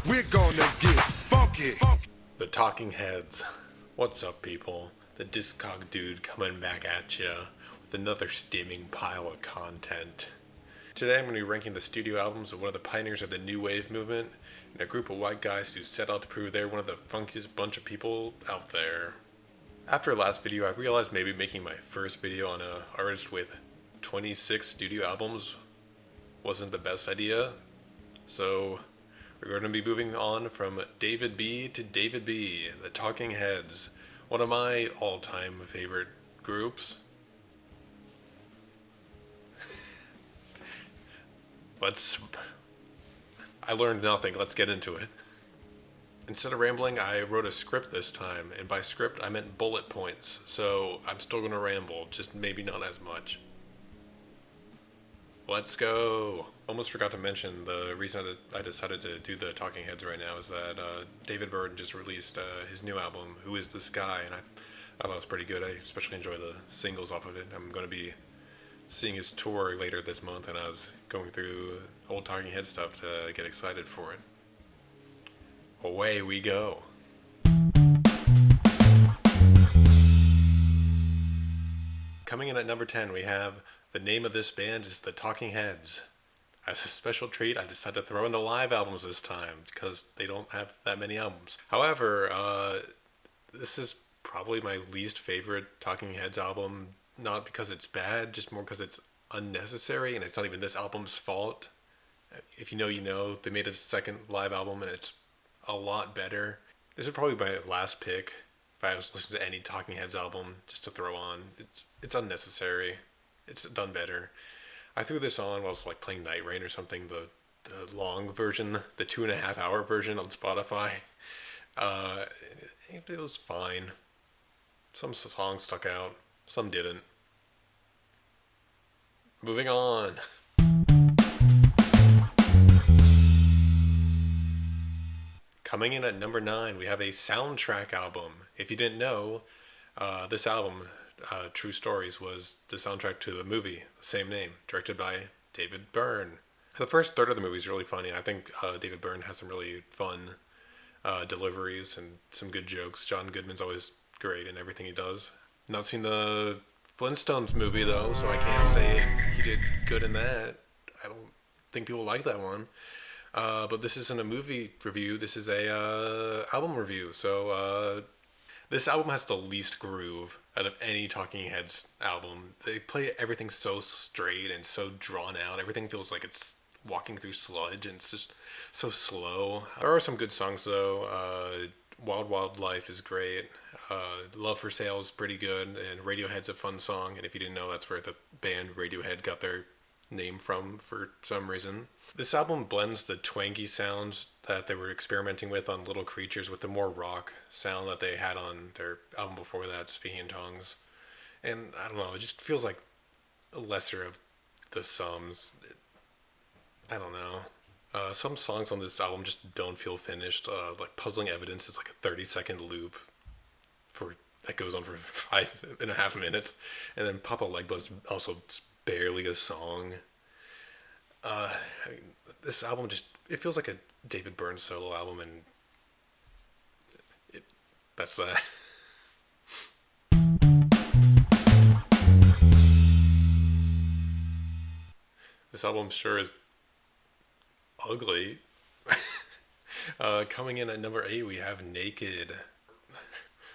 We're gonna get funky. The Talking Heads. What's up, people? The Discog dude coming back at ya with another steaming pile of content. Today I'm going to be ranking the studio albums of one of the pioneers of the new wave movement and a group of white guys who set out to prove they're one of the funkiest bunch of people out there. After last video, I realized maybe making my first video on an artist with 26 studio albums wasn't the best idea, so we're going to be moving on from David B to David B, the Talking Heads, one of my all-time favorite groups. I learned nothing, let's get into it. Instead of rambling, I wrote a script this time, and by script I meant bullet points, so I'm still going to ramble, just maybe not as much. Let's go! Almost forgot to mention the reason I decided to do the Talking Heads right now is that David Byrne just released his new album, Who Is This Guy? And I thought it was pretty good. I especially enjoy the singles off of it. I'm going to be seeing his tour later this month, and I was going through old Talking Head stuff to get excited for it. Away we go. Coming in at number 10, we have the name of this band is the Talking Heads. As a special treat, I decided to throw in the live albums this time because they don't have that many albums. However, this is probably my least favorite Talking Heads album, not because it's bad, just more because it's unnecessary, and it's not even this album's fault. If you know, you know. They made a second live album, and it's a lot better. This is probably my last pick if I was listening to any Talking Heads album just to throw on. It's unnecessary. It's done better. I threw this on while I was like playing Night Rain or something, the long version, the 2.5 hour version on Spotify. It was fine. Some songs stuck out, some didn't. Moving on. Coming in at number 9, we have a soundtrack album. If you didn't know, this album, True Stories, was the soundtrack to the movie, the same name, directed by David Byrne. The first third of the movie is really funny. I think David Byrne has some really fun deliveries and some good jokes. John Goodman's always great in everything he does. Not seen the Flintstones movie, though, so I can't say he did good in that. I don't think people like that one. But this isn't a movie review, this is a album review. So this album has the least groove out of any Talking Heads album. They play everything so straight and so drawn out. Everything feels like it's walking through sludge, and it's just so slow. There are some good songs, though. Wild Wild Life is great. Love for Sale is pretty good, and Radiohead's a fun song. And if you didn't know, that's where the band Radiohead got their name from for some reason. This album blends the twangy sounds that they were experimenting with on Little Creatures with the more rock sound that they had on their album before that, Speaking in Tongues. And I don't know, it just feels like a lesser of the sums. I don't know. Some songs on this album just don't feel finished. Like Puzzling Evidence is like a 30-second loop that goes on for 5.5 minutes. And then Papa Legba's also barely a song. This album it feels like a David Byrne solo album, and that's that. This album sure is ugly. Coming in at number 8, we have Naked.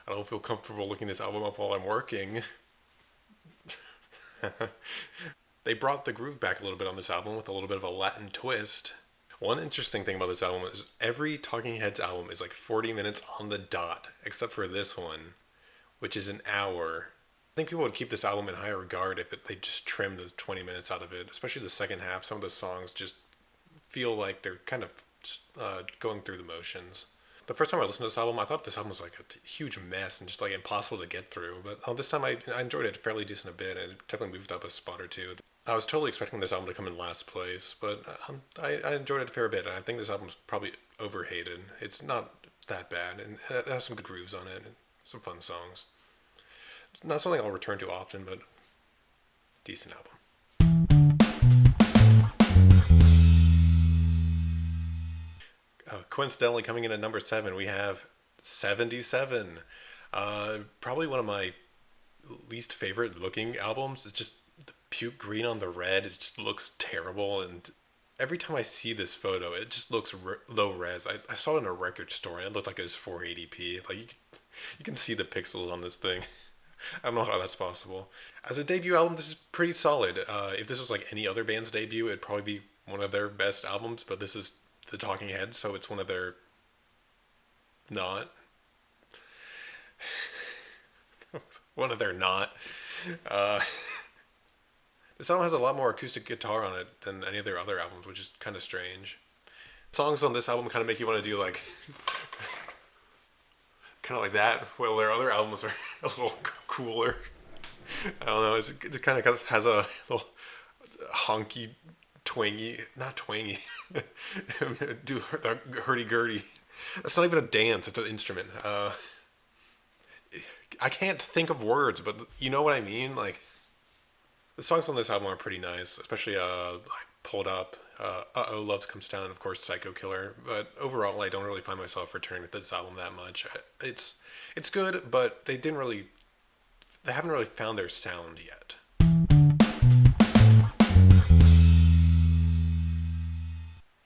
I don't feel comfortable looking this album up while I'm working. They brought the groove back a little bit on this album with a little bit of a Latin twist. One interesting thing about this album is every Talking Heads album is like 40 minutes on the dot, except for this one, which is an hour. I think people would keep this album in higher regard if they just trimmed those 20 minutes out of it, especially the second half. Some of the songs just feel like they're kind of just, going through the motions. The first time I listened to this album, I thought this album was like a huge mess and just like impossible to get through. But this time I enjoyed it fairly decent a bit, and it definitely moved up a spot or two. I was totally expecting this album to come in last place, but I enjoyed it a fair bit, and I think this album's probably overhated. It's not that bad, and it has some good grooves on it, and some fun songs. It's not something I'll return to often, but decent album. coincidentally, coming in at number 7, we have 77. Probably one of my least favorite looking albums. It's just the puke green on the red. It just looks terrible. And every time I see this photo, it just looks low res. I saw it in a record store and it looked like it was 480p. Like you can see the pixels on this thing. I don't know how that's possible. As a debut album, this is pretty solid. If this was like any other band's debut, it'd probably be one of their best albums, but this is the Talking Heads, so it's one of their not. One of their not. This album has a lot more acoustic guitar on it than any of their other albums, which is kind of strange. Songs on this album kind of make you want to do like kind of like that, while their other albums are a little cooler. I don't know. It kind of has a little honky, twangy, not twangy, do the hurdy-gurdy. That's not even a dance. It's an instrument. I can't think of words, but you know what I mean? Like, the songs on this album are pretty nice, especially like Pulled Up, Uh-Oh, Love Comes Down, and of course Psycho Killer. But overall, I don't really find myself returning to this album that much. It's good, but they haven't really found their sound yet.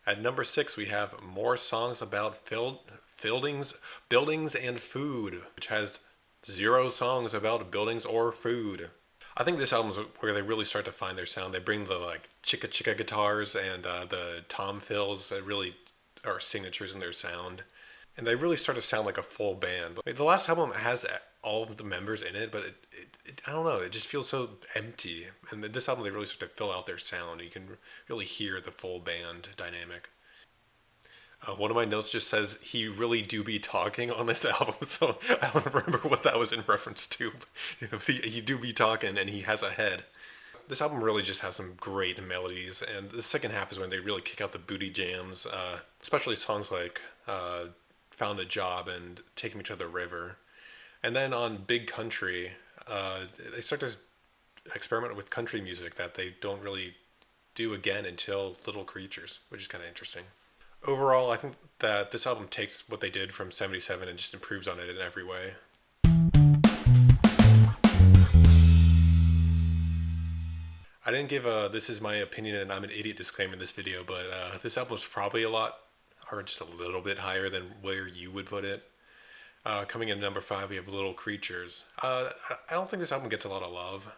At number 6, we have More Songs About Buildings and Food, which has 0 songs about buildings or food. I think this album is where they really start to find their sound. They bring the like chicka chicka guitars and the tom fills that really are signatures in their sound. And they really start to sound like a full band. Like, the last album has all of the members in it, but it I don't know, it just feels so empty. And this album, they really start to fill out their sound. You can really hear the full band dynamic. One of my notes just says, he really do be talking on this album, so I don't remember what that was in reference to. But he do be talking, and he has a head. This album really just has some great melodies, and the second half is when they really kick out the booty jams, especially songs like Found a Job and Take Me to the River. And then on Big Country, they start to experiment with country music that they don't really do again until Little Creatures, which is kind of interesting. Overall, I think that this album takes what they did from 77 and just improves on it in every way. I didn't give a "this is my opinion and I'm an idiot" disclaimer in this video, but this album is probably a lot, or just a little bit higher than where you would put it. Coming in at number 5, we have Little Creatures. I don't think this album gets a lot of love,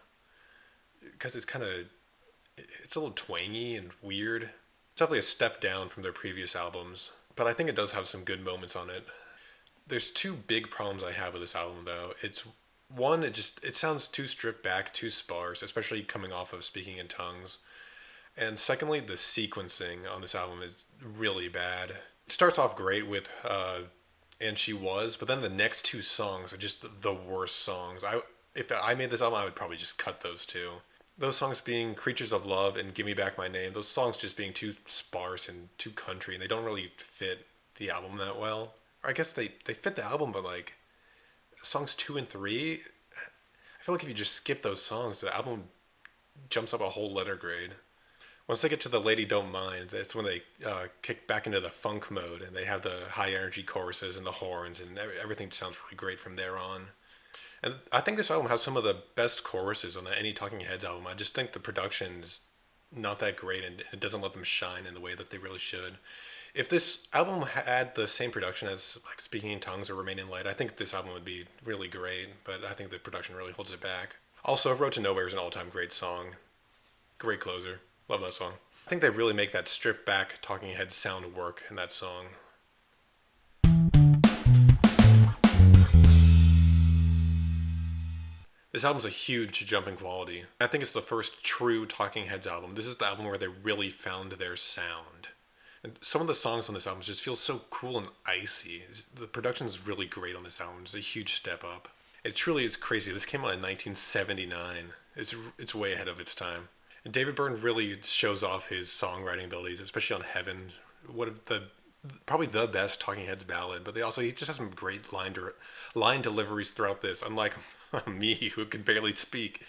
because it's a little twangy and weird. It's definitely a step down from their previous albums, but I think it does have some good moments on it. There's 2 big problems I have with this album, though. It's one, it sounds too stripped back, too sparse, especially coming off of Speaking in Tongues. And secondly, the sequencing on this album is really bad. It starts off great with And She Was, but then the next 2 songs are just the worst songs. If I made this album, I would probably just cut those 2. Those songs being Creatures of Love and Give Me Back My Name, those songs just being too sparse and too country, and they don't really fit the album that well. Or I guess they fit the album, but like, songs 2 and 3, I feel like if you just skip those songs, the album jumps up a whole letter grade. Once they get to the Lady Don't Mind, that's when they kick back into the funk mode, and they have the high energy choruses and the horns, and everything sounds really great from there on. And I think this album has some of the best choruses on any Talking Heads album. I just think the production's not that great, and it doesn't let them shine in the way that they really should. If this album had the same production as like Speaking in Tongues or Remain in Light, I think this album would be really great, but I think the production really holds it back. Also, Road to Nowhere is an all-time great song. Great closer. Love that song. I think they really make that stripped back Talking Heads sound work in that song. This album's a huge jump in quality. I think it's the first true Talking Heads album. This is the album where they really found their sound. And some of the songs on this album just feel so cool and icy. The production is really great on this album. It's a huge step up. It truly is crazy. This came out in 1979. It's way ahead of its time. And David Byrne really shows off his songwriting abilities, especially on Heaven. Probably the best Talking Heads ballad, but he just has some great line deliveries throughout this, unlike me, who can barely speak.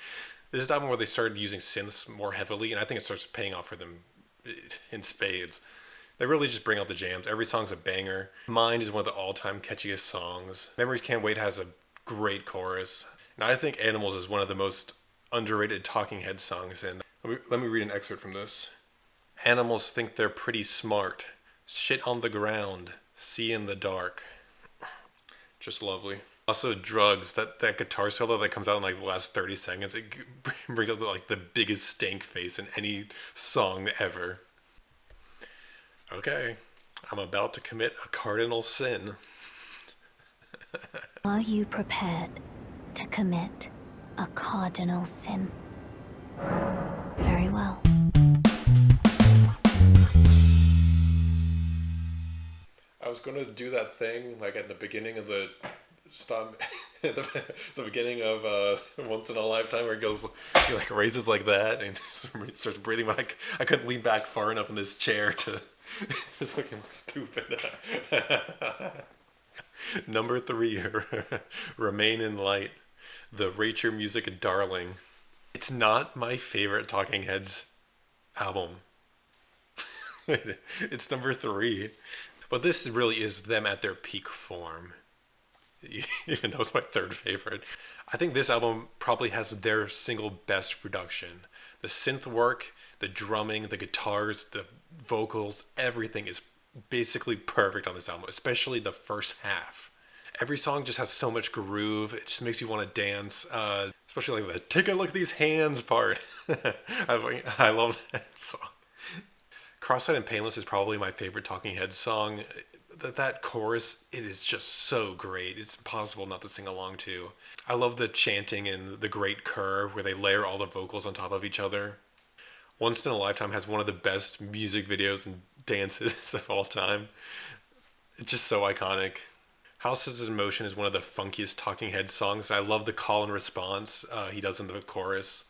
This is the album where they started using synths more heavily, and I think it starts paying off for them in spades. They really just bring out the jams. Every song's a banger. Mind is one of the all-time catchiest songs. Memories Can't Wait has a great chorus. And I think Animals is one of the most underrated Talking Heads songs. And let me read an excerpt from this. Animals think they're pretty smart. Shit on the ground. See in the dark. Just lovely. Also, Drugs, that guitar solo that comes out in like the last 30 seconds, it brings out like the biggest stank face in any song ever. Okay, I'm about to commit a cardinal sin. Are you prepared to commit a cardinal sin? Very well. I was going to do that thing like at the beginning of the stop the beginning of Once in a Lifetime, where it goes, he like raises like that and starts breathing. But I couldn't lean back far enough in this chair to. It's looking stupid. Number 3, Remain in Light, the Rate Your Music Darling. It's not my favorite Talking Heads album. It's number 3. But this really is them at their peak form. Even though it's my 3rd favorite. I think this album probably has their single best production. The synth work, the drumming, the guitars, the vocals, everything is basically perfect on this album, especially the first half. Every song just has so much groove. It just makes you want to dance, especially like the "take a look at these hands" part. I love that song. Cross-Eyed and Painless is probably my favorite Talking Heads song. That chorus, it is just so great. It's impossible not to sing along to. I love the chanting and the great curve where they layer all the vocals on top of each other. Once in a Lifetime has one of the best music videos and dances of all time. It's just so iconic. Houses in Motion is one of the funkiest Talking Heads songs. I love the call and response he does in the chorus.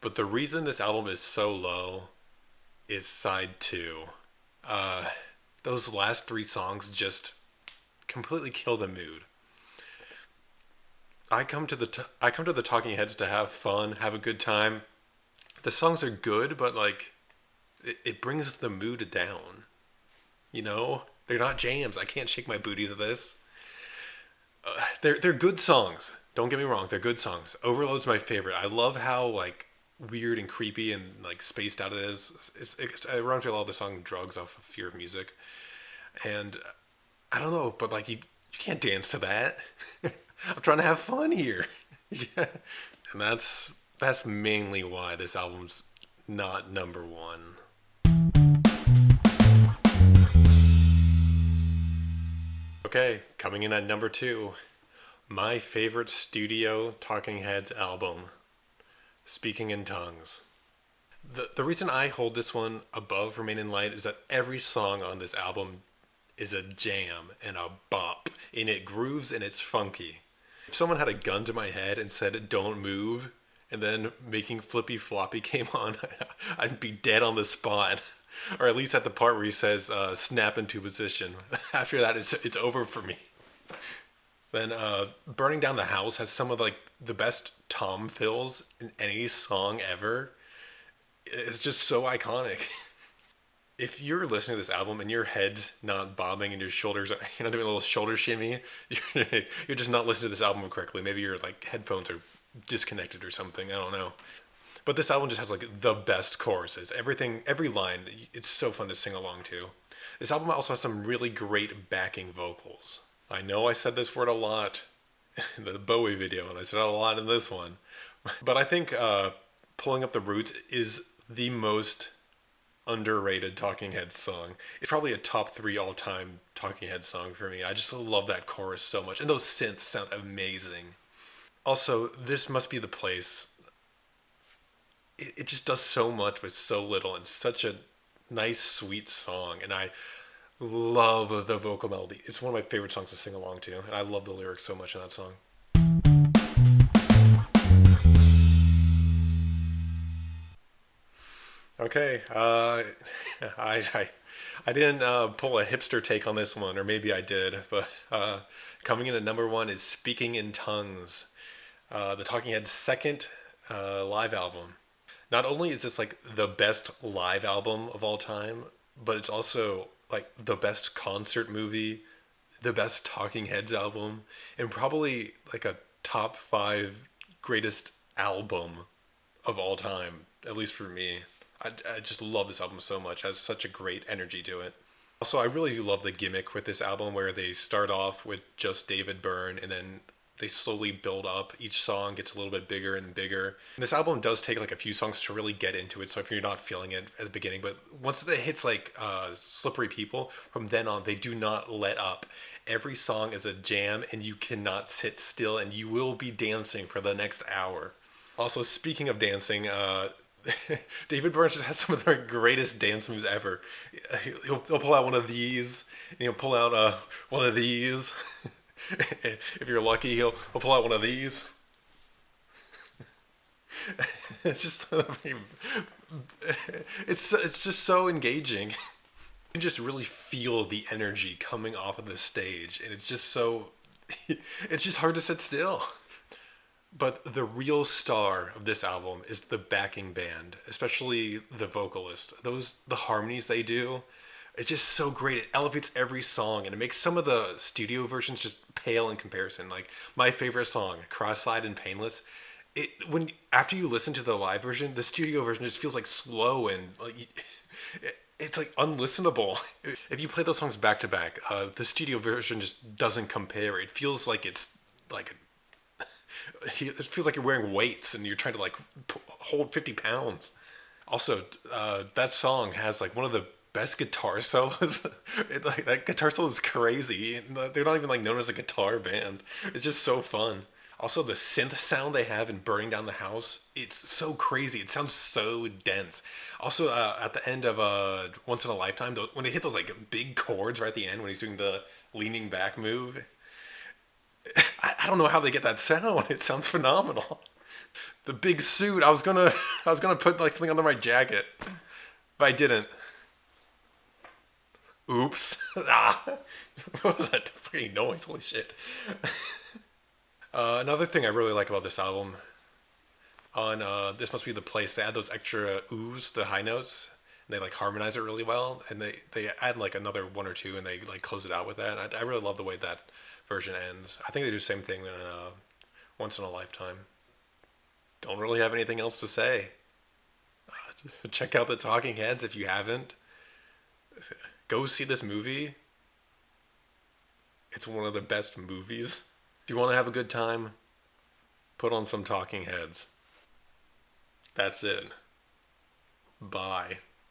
But the reason this album is so low is side 2. Those last 3 songs just completely kill the mood. I come to the Talking Heads to have fun, have a good time. The songs are good, but like it brings the mood down. You know, they're not jams. I can't shake my booty to this. They're good songs. Don't get me wrong, they're good songs. Overload's my favorite. I love how like weird and creepy and like spaced out it is. It reminds me a lot of the song Drugs off of Fear of Music. And I don't know, but like you can't dance to that. I'm trying to have fun here. Yeah. And that's mainly why this album's not number 1. Okay, coming in at number 2, my favorite studio Talking Heads album, Speaking in Tongues. The reason I hold this one above Remain in Light is that every song on this album is a jam and a bop, and it grooves and it's funky. If someone had a gun to my head and said "don't move," and then Making Flippy Floppy came on, I'd be dead on the spot. Or at least at the part where he says snap into position. After that, it's over for me. Then Burning Down the House has some of like the best tom fills in any song ever. It's just so iconic. If you're listening to this album and your head's not bobbing and your shoulders are, doing a little shoulder shimmy, you're just not listening to this album correctly. Maybe your like headphones are disconnected or something. I don't know. But this album just has like the best choruses. Everything, every line, it's so fun to sing along to. This album also has some really great backing vocals. I know I said this word a lot in the Bowie video, and I said it a lot in this one. But I think Pulling Up the Roots is the most underrated Talking Heads song. It's probably a top 3 all-time Talking Heads song for me. I just love that chorus so much. And those synths sound amazing. Also, This Must Be the Place. It just does so much with so little, and such a nice, sweet song. And I love the vocal melody. It's one of my favorite songs to sing along to, and I love the lyrics so much in that song. Okay, I didn't pull a hipster take on this one, or maybe I did, but coming in at number 1 is Speaking in Tongues, the Talking Heads' second live album. Not only is this like the best live album of all time, but it's also like the best concert movie, the best Talking Heads album, and probably like a top 5 greatest album of all time, at least for me. I just love this album so much. It has such a great energy to it. Also, I really love the gimmick with this album where they start off with just David Byrne and then they slowly build up. Each song gets a little bit bigger and bigger. And this album does take like a few songs to really get into it, so if you're not feeling it at the beginning, but once it hits like Slippery People, from then on they do not let up. Every song is a jam and you cannot sit still and you will be dancing for the next hour. Also, speaking of dancing, David Byrne just has some of the greatest dance moves ever. He'll pull out one of these, and he'll pull out one of these. If you're lucky, he'll pull out one of these. It's just it's just so engaging. You can just really feel the energy coming off of the stage, and it's just so it's just hard to sit still. But the real star of this album is the backing band, especially the vocalist. The harmonies they do, it's just so great. It elevates every song and it makes some of the studio versions just pale in comparison. Like my favorite song, Cross-Eyed and Painless, after you listen to the live version, the studio version just feels like slow and like it's like unlistenable. If you play those songs back to back, the studio version just doesn't compare. It feels like it's like it feels like you're wearing weights and you're trying to like hold 50 pounds. Also, that song has like one of the best guitar solos. That guitar solo is crazy. They're not even like known as a guitar band. It's just so fun. Also, the synth sound they have in Burning Down the House, it's so crazy. It sounds so dense. Also, at the end of Once in a Lifetime, when they hit those like big chords right at the end when he's doing the leaning back move, I don't know how they get that sound. It sounds phenomenal. The big suit. I was gonna put like something under my jacket, but I didn't. Oops. What was that fucking noise? Holy shit. Another thing I really like about this album, on This Must Be the Place, they add those extra oohs, the high notes. And they like harmonize it really well, and they add like another one or two, and they like close it out with that. I really love the way that version ends. I think they do the same thing in Once in a Lifetime. Don't really have anything else to say. Check out the Talking Heads if you haven't. Go see this movie. It's one of the best movies. If you want to have a good time, put on some Talking Heads. That's it. Bye.